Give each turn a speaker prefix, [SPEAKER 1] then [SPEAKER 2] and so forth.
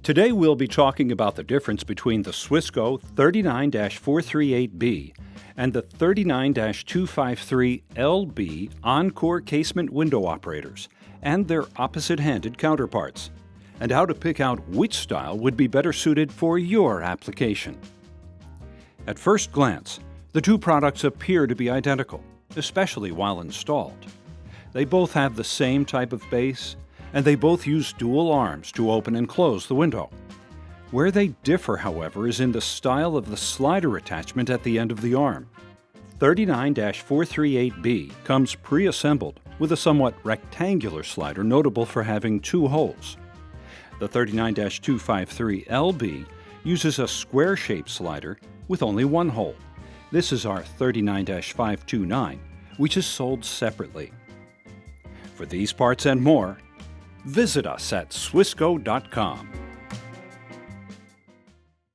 [SPEAKER 1] Today we'll be talking about the difference between the SWISCO 39-438B and the 39-253LB Encore casement window operators and their opposite-handed counterparts, and how to pick out which style would be better suited for your application. At first glance, the two products appear to be identical, especially while installed. They both have the same type of base, and they both use dual arms to open and close the window. Where they differ, however, is in the style of the slider attachment at the end of the arm. 39-438B comes pre-assembled with a somewhat rectangular slider notable for having two holes. The 39-253LB uses a square-shaped slider with only one hole. This is our 39-529, which is sold separately. For these parts and more, visit us at SWISCO.com.